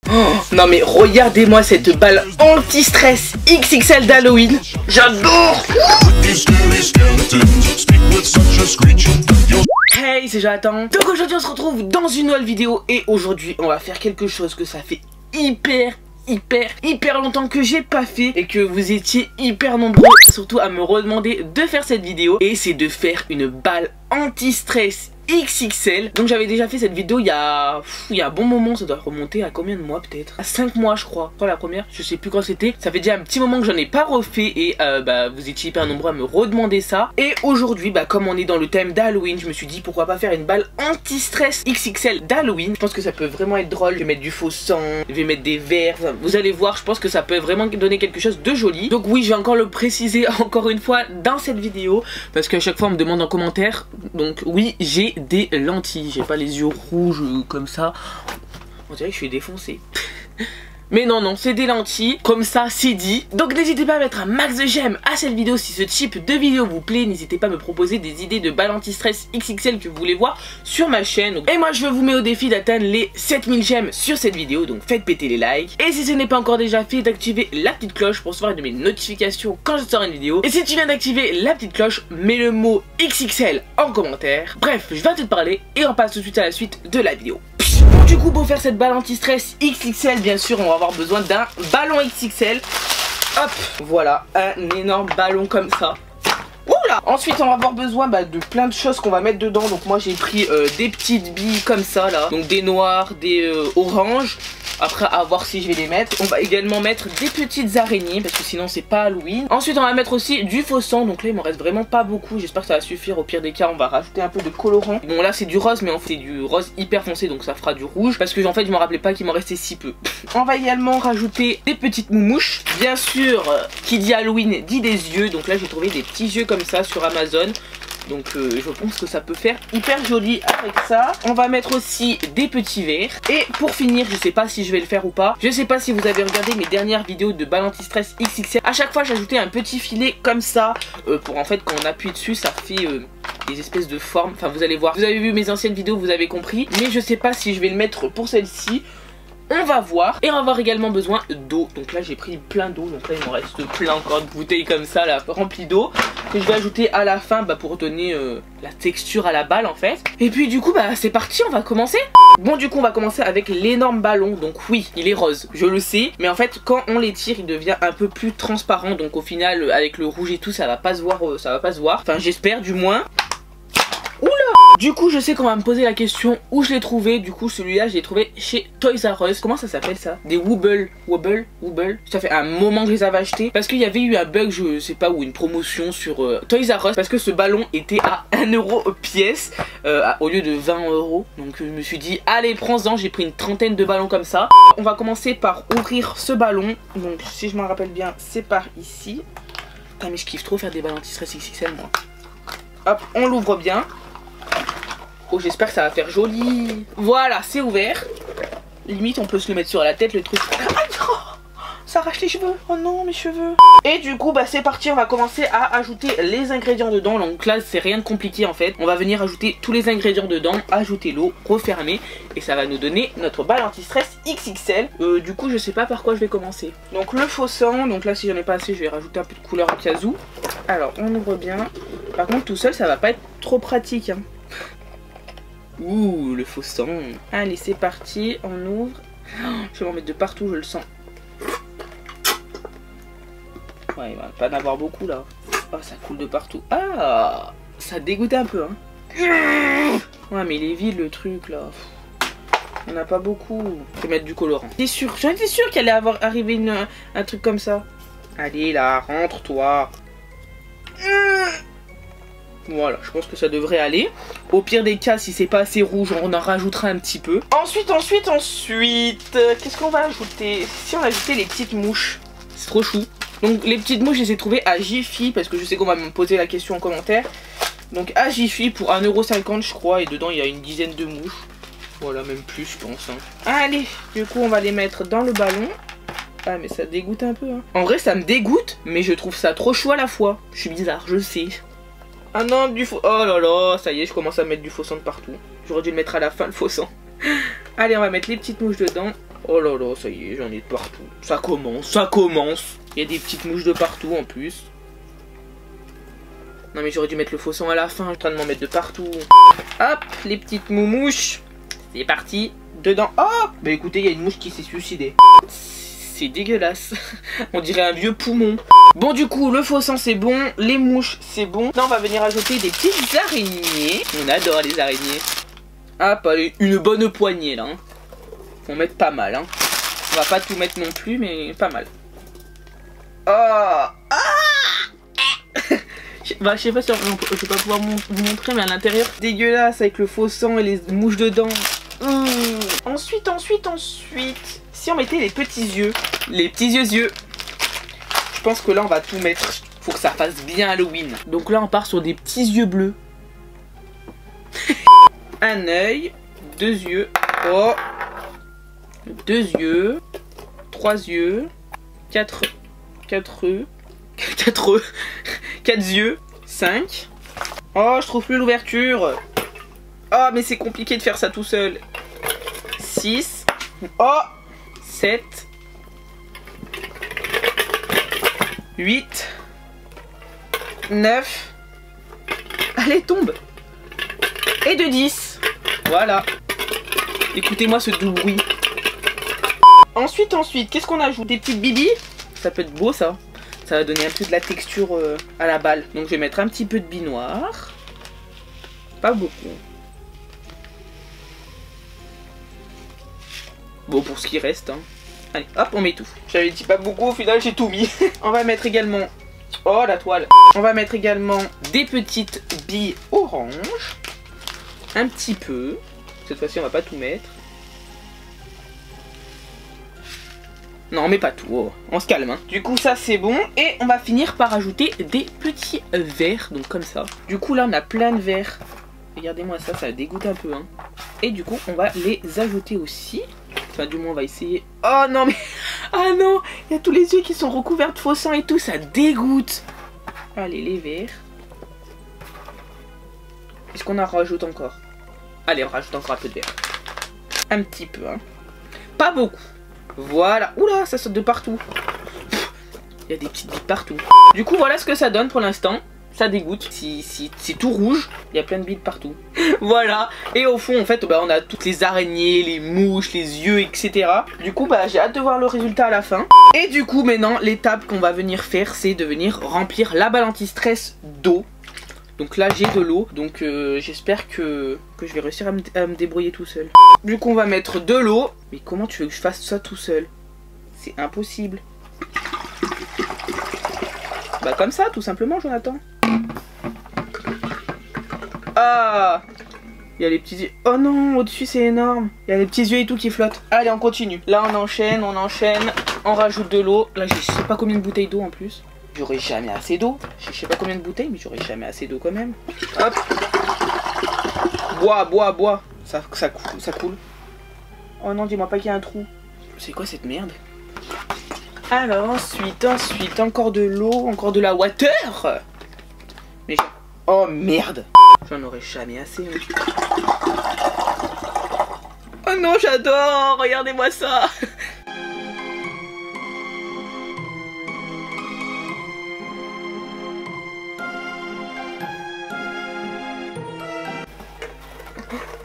Oh, non mais regardez-moi cette balle anti-stress XXL d'Halloween. J'adore. Hey, c'est Jonathan. Donc aujourd'hui on se retrouve dans une nouvelle vidéo. Et aujourd'hui on va faire quelque chose que ça fait hyper longtemps que j'ai pas fait. Et que vous étiez hyper nombreux surtout à me redemander de faire cette vidéo. Et c'est de faire une balle anti-stress XXL. Donc j'avais déjà fait cette vidéo il y a un bon moment. Ça doit remonter à combien de mois peut-être? À 5 mois je crois. Quand la première, je sais plus quand c'était. Ça fait déjà un petit moment que j'en ai pas refait. Et vous étiez hyper nombreux à me redemander ça. Et aujourd'hui comme on est dans le thème d'Halloween, je me suis dit pourquoi pas faire une balle anti-stress XXL d'Halloween. Je pense que ça peut vraiment être drôle. Je vais mettre du faux sang, je vais mettre des verres, enfin, vous allez voir, je pense que ça peut vraiment donner quelque chose de joli. Donc oui, je vais encore le préciser encore une fois dans cette vidéo, parce qu'à chaque fois on me demande en commentaire. Donc oui, j'ai des lentilles, j'ai pas les yeux rouges comme ça. On dirait que je suis défoncé. Mais non, c'est des lentilles, comme ça c'est dit. Donc n'hésitez pas à mettre un max de j'aime à cette vidéo si ce type de vidéo vous plaît. N'hésitez pas à me proposer des idées de balles anti-stress XXL que vous voulez voir sur ma chaîne. Et moi je vous mets au défi d'atteindre les 7000 j'aime sur cette vidéo, donc faites péter les likes. Et si ce n'est pas encore déjà fait, d'activer la petite cloche pour recevoir une de mes notifications quand je sors une vidéo. Et si tu viens d'activer la petite cloche, mets le mot XXL en commentaire. Bref, je vais arrêter de parler et on passe tout de suite à la suite de la vidéo. Du coup, pour faire cette balle anti-stress XXL, bien sûr, on va avoir besoin d'un ballon XXL. Hop, voilà, un énorme ballon comme ça. Oula! Ensuite, on va avoir besoin de plein de choses qu'on va mettre dedans. Donc moi, j'ai pris des petites billes comme ça, là. Donc des noirs, des oranges. Après, à voir si je vais les mettre. On va également mettre des petites araignées, parce que sinon c'est pas Halloween. Ensuite, on va mettre aussi du faux sang. Donc là, il m'en reste vraiment pas beaucoup. J'espère que ça va suffire. Au pire des cas, on va rajouter un peu de colorant. Bon, là, c'est du rose, mais en fait, c'est du rose hyper foncé. Donc ça fera du rouge. Parce que en fait, je me rappelais pas qu'il m'en restait si peu. On va également rajouter des petites moumouches. Bien sûr, qui dit Halloween dit des yeux. Donc là, j'ai trouvé des petits yeux comme ça sur Amazon. Donc je pense que ça peut faire hyper joli avec ça. On va mettre aussi des petits verres. Et pour finir, je sais pas si je vais le faire ou pas. Je sais pas si vous avez regardé mes dernières vidéos de balle anti-stress XXL. À chaque fois j'ajoutais un petit filet comme ça. Pour en fait quand on appuie dessus ça fait des espèces de formes. Enfin vous allez voir. Vous avez vu mes anciennes vidéos, vous avez compris. Mais je sais pas si je vais le mettre pour celle-ci. On va voir. Et on va avoir également besoin d'eau. Donc là j'ai pris plein d'eau. Donc là il me reste plein encore de bouteilles comme ça là, remplies d'eau, que je vais ajouter à la fin pour donner la texture à la balle en fait. Et puis du coup c'est parti, on va commencer. Bon du coup on va commencer avec l'énorme ballon. Donc oui, il est rose, je le sais. Mais en fait quand on l'étire il devient un peu plus transparent. Donc au final avec le rouge et tout ça va pas se voir, Enfin j'espère du moins. Oula! Du coup je sais qu'on va me poser la question où je l'ai trouvé. Du coup celui-là je l'ai trouvé chez Toys R Us. Comment ça s'appelle ça? Des Wobble. Ça fait un moment que je les avais achetés. Parce qu'il y avait eu un bug, je sais pas, ou une promotion sur Toys R Us. Parce que ce ballon était à 1 euro pièce au lieu de 20 €. Donc je me suis dit allez prends-en. J'ai pris une trentaine de ballons comme ça. On va commencer par ouvrir ce ballon. Donc si je m'en rappelle bien c'est par ici. Putain mais je kiffe trop faire des ballons anti-stress XXL moi. Hop, on l'ouvre bien. Oh j'espère que ça va faire joli. Voilà c'est ouvert. Limite on peut se le mettre sur la tête le truc. Aïe, oh, ça arrache les cheveux. Oh non mes cheveux. Et du coup c'est parti, on va commencer à ajouter les ingrédients dedans. Donc là c'est rien de compliqué en fait. On va venir ajouter tous les ingrédients dedans. Ajouter l'eau, refermer. Et ça va nous donner notre balle anti-stress XXL. Du coup je sais pas par quoi je vais commencer. Donc le faux sang. Donc là si j'en ai pas assez je vais rajouter un peu de couleur à casou. Alors on ouvre bien. Par contre tout seul ça va pas être trop pratique hein. Ouh, le faux sang. Allez, c'est parti, on ouvre. Oh, je vais m'en mettre de partout, je le sens. Ouais, il va pas en avoir beaucoup là. Oh, ça coule de partout. Ah, ça dégoûte un peu, hein. Ouais, mais il est vide le truc là. On n'a pas beaucoup. Je vais mettre du colorant. J'étais sûr qu'il allait arriver un truc comme ça. Allez là, rentre-toi. Voilà, je pense que ça devrait aller. Au pire des cas, si c'est pas assez rouge, on en rajoutera un petit peu. Ensuite, qu'est-ce qu'on va ajouter? Si on ajoutait les petites mouches, c'est trop chou. Donc les petites mouches, je les ai trouvées à Jiffy, parce que je sais qu'on va me poser la question en commentaire. Donc à Jiffy pour 1 € je crois, et dedans il y a une dizaine de mouches. Voilà, même plus je pense. Hein. Allez, du coup on va les mettre dans le ballon. Ah mais ça dégoûte un peu. Hein. En vrai ça me dégoûte, mais je trouve ça trop chou à la fois. Je suis bizarre, je sais. Ah non, du faux... Oh là là, ça y est, je commence à mettre du faux sang de partout. J'aurais dû le mettre à la fin, le faux sang. Allez, on va mettre les petites mouches dedans. Oh là là, ça y est, j'en ai de partout. Ça commence, ça commence. Il y a des petites mouches de partout en plus. Non mais j'aurais dû mettre le faux sang à la fin, je suis en train de m'en mettre de partout. Hop, les petites moumouches. C'est parti, dedans. Oh, bah écoutez, il y a une mouche qui s'est suicidée. C'est dégueulasse. On dirait un vieux poumon. Bon du coup, le faux sang c'est bon, les mouches c'est bon. Là on va venir ajouter des petites araignées. On adore les araignées. Hop, allez, une bonne poignée là. Hein. Faut en mettre pas mal. Hein. On va pas tout mettre non plus, mais pas mal. Oh, ah bah, je sais pas si je vais pas pouvoir vous montrer, mais à l'intérieur, dégueulasse avec le faux sang et les mouches dedans. Ensuite, si on mettait les petits yeux, je pense que là on va tout mettre. Faut que ça fasse bien Halloween. Donc là on part sur des petits yeux bleus. Un œil, 2 yeux, oh, 2 yeux, 3 yeux, 4 yeux, 5. Oh, je trouve plus l'ouverture. Oh, mais c'est compliqué de faire ça tout seul. 6. Oh, 7. 8. 9. Allez, tombe. Et de 10. Voilà. Écoutez-moi ce doux bruit. Ensuite, qu'est-ce qu'on ajoute? Des petites bibis. Ça peut être beau ça. Ça va donner un peu de la texture à la balle. Donc je vais mettre un petit peu de billes noires. Pas beaucoup. Bon, pour ce qui reste. Hein. Allez, hop, on met tout. J'avais dit pas beaucoup, au final j'ai tout mis. On va mettre également... Oh, la toile. On va mettre également des petites billes oranges. Un petit peu. Cette fois-ci, on va pas tout mettre. Non, mais pas tout, oh. On se calme. Hein. Du coup, ça c'est bon. Et on va finir par ajouter des petits verres, donc comme ça. Du coup, là, on a plein de verres. Regardez-moi ça, ça dégoûte un peu. Hein. Et du coup, on va les ajouter aussi. Enfin, du moins, on va essayer. Oh non, mais... Ah non, il y a tous les yeux qui sont recouverts de faux sang et tout, ça dégoûte. Allez, les verres. Est-ce qu'on en rajoute encore? Allez, on rajoute encore un peu de verre. Un petit peu, hein. Pas beaucoup. Voilà. Oula, ça saute de partout. Il y a des petites billes partout. Du coup, voilà ce que ça donne pour l'instant. Ça dégoûte. C'est tout rouge. Il y a plein de billes partout. Voilà. Et au fond, en fait, bah, on a toutes les araignées, les mouches, les yeux, etc. Du coup, bah, j'ai hâte de voir le résultat à la fin. Et du coup, maintenant, l'étape qu'on va venir faire, c'est de venir remplir la balle anti-stress d'eau. Donc là, j'ai de l'eau. Donc j'espère que je vais réussir à me débrouiller tout seul. Du coup, on va mettre de l'eau. Mais comment tu veux que je fasse ça tout seul? C'est impossible. Bah comme ça, tout simplement, Jonathan. Ah, il y a les petits yeux. Oh non, au-dessus, c'est énorme. Il y a les petits yeux et tout qui flottent. Allez, on continue. Là, on enchaîne. On rajoute de l'eau. Là, je sais pas combien de bouteilles d'eau en plus. J'aurai jamais assez d'eau. Je sais pas combien de bouteilles, mais j'aurai jamais assez d'eau quand même. Hop. Bois. Ça coule. Oh non, dis-moi pas qu'il y a un trou. C'est quoi cette merde? Alors, ensuite, encore de l'eau, encore de la water. Mais oh merde. J'en aurai jamais assez. Hein. Oh non, j'adore. Regardez-moi ça.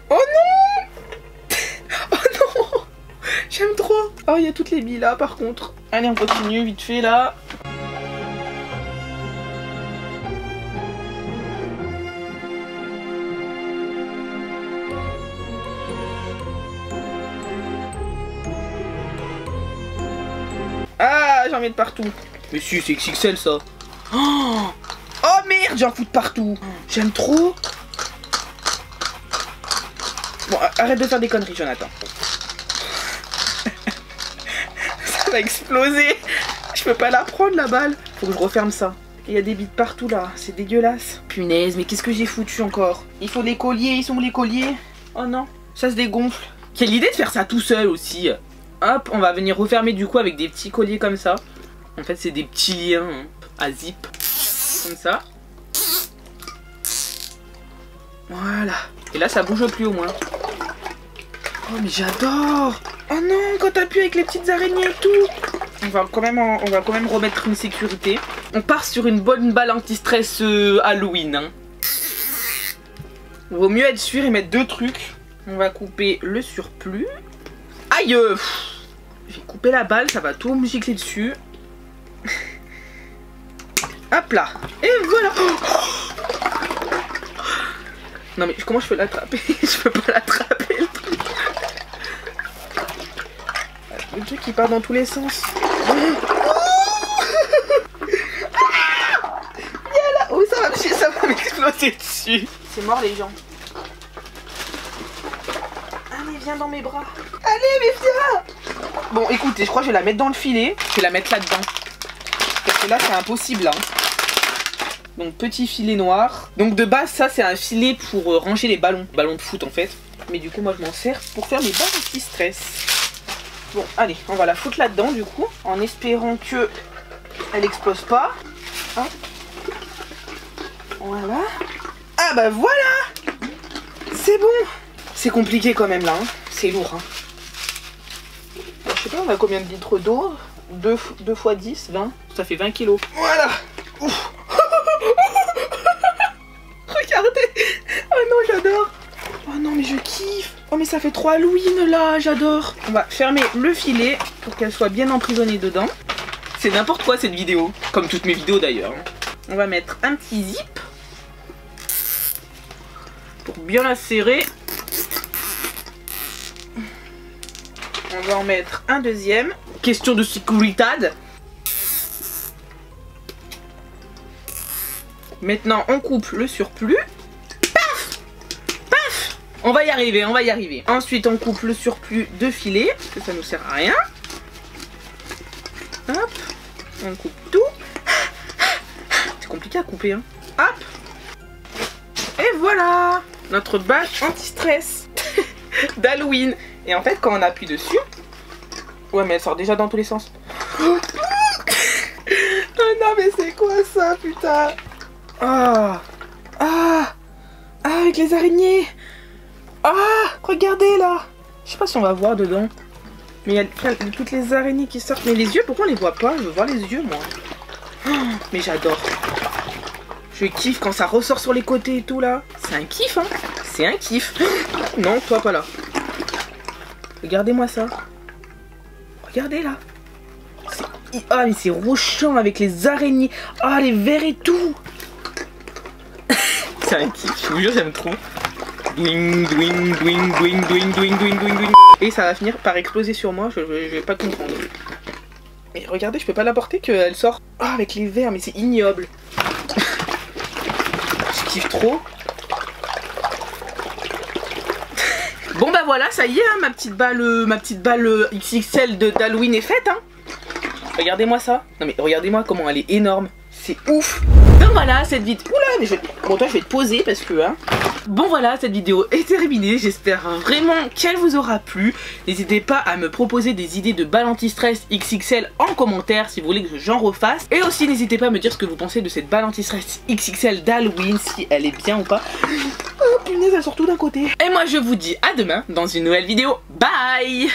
Oh non. Oh non. J'aime trop. Oh, il y a toutes les billes là par contre. Allez, on continue vite fait là. Ah, j'en mets de partout. Mais si, c'est XXL ça. Oh merde, j'en fous de partout. J'aime trop. Bon, arrête de faire des conneries, Jonathan. Ça va exploser. Je peux pas la prendre, la balle. Faut que je referme ça. Il y a des billes partout, là. C'est dégueulasse. Punaise, mais qu'est-ce que j'ai foutu encore? Il faut les colliers. Ils sont où les colliers? Oh non, ça se dégonfle. Quelle idée de faire ça tout seul aussi. Hop, on va venir refermer du coup avec des petits colliers comme ça. En fait, c'est des petits liens hein, à zip. Comme ça. Voilà. Et là, ça bouge plus au moins. Oh, mais j'adore. Oh non, quand t'appuies avec les petites araignées et tout. On va quand même remettre une sécurité. On part sur une bonne balle anti-stress Halloween. Hein. Vaut mieux être sûr et mettre 2 trucs. On va couper le surplus. Aïe! Je vais couper la balle, ça va tout me gicler dessus. Hop là. Et voilà. Non mais comment je peux l'attraper? Je peux pas l'attraper le truc. Le truc qui part dans tous les sens. Oh, ça va m'exploser dessus. C'est mort les gens. Allez, viens dans mes bras. Allez, mais viens. Bon, écoutez, je crois que je vais la mettre dans le filet. Je vais la mettre là-dedans. Parce que là, c'est impossible. Hein. Donc, petit filet noir. Donc, de base, ça, c'est un filet pour ranger les ballons. Ballons de foot, en fait. Mais du coup, moi, je m'en sers pour faire mes balles anti-stress. Bon, allez, on va la foutre là-dedans, du coup. En espérant que elle explose pas. Hein. Voilà. Ah bah voilà. C'est bon. C'est compliqué quand même là. Hein. C'est lourd. Hein. Alors, je sais pas, on a combien de litres d'eau 2 fois 10, 20. Ça fait 20 kilos. Voilà. Ouf. Regardez. Oh non, j'adore. Oh non, mais je kiffe. Oh mais ça fait trop Halloween là, j'adore. On va fermer le filet pour qu'elle soit bien emprisonnée dedans. C'est n'importe quoi cette vidéo. Comme toutes mes vidéos d'ailleurs. On va mettre un petit zip. Pour bien la serrer. On va en mettre un deuxième. Question de sécurité. Maintenant on coupe le surplus. Paf! Paf! On va y arriver, on va y arriver. Ensuite on coupe le surplus de filet. Parce que ça nous sert à rien. Hop. On coupe tout. C'est compliqué à couper hein. Hop. Et voilà notre balle anti-stress d'Halloween. Et en fait quand on appuie dessus... Ouais mais elle sort déjà dans tous les sens. Oh non mais c'est quoi ça putain. Ah ah ah avec les araignées. Ah regardez là. Je sais pas si on va voir dedans. Mais il y a toutes les araignées qui sortent. Mais les yeux pourquoi on les voit pas? Je veux voir les yeux moi. Oh, mais j'adore. Je kiffe quand ça ressort sur les côtés et tout là. C'est un kiff hein. C'est un kiff. Non, toi pas là. Regardez-moi ça. Regardez là. Ah mais c'est rochant avec les araignées. Ah les vers et tout. C'est un kiff, je vous jure j'aime trop. Dwing, dwing, dwing, dwing, dwing, dwing, dwing, dwing, dwing. Et ça va finir par exploser sur moi, je vais pas comprendre. Mais regardez, je peux pas la porter qu'elle sort. Ah avec les vers, mais c'est ignoble. Je kiffe trop. Bon bah voilà, ça y est, hein, ma petite balle XXL d'Halloween est faite. Hein. Regardez-moi ça. Non mais regardez-moi comment elle est énorme. C'est ouf. Donc voilà, cette vidéo... Oula, mais bon toi je vais te poser parce que... Hein... Bon voilà, cette vidéo est terminée. J'espère vraiment qu'elle vous aura plu. N'hésitez pas à me proposer des idées de balles anti-stress XXL en commentaire si vous voulez que j'en refasse. Et aussi n'hésitez pas à me dire ce que vous pensez de cette balle anti-stress XXL d'Halloween, si elle est bien ou pas. Oh punaise, elle sort tout d'un côté. Et moi je vous dis à demain dans une nouvelle vidéo. Bye.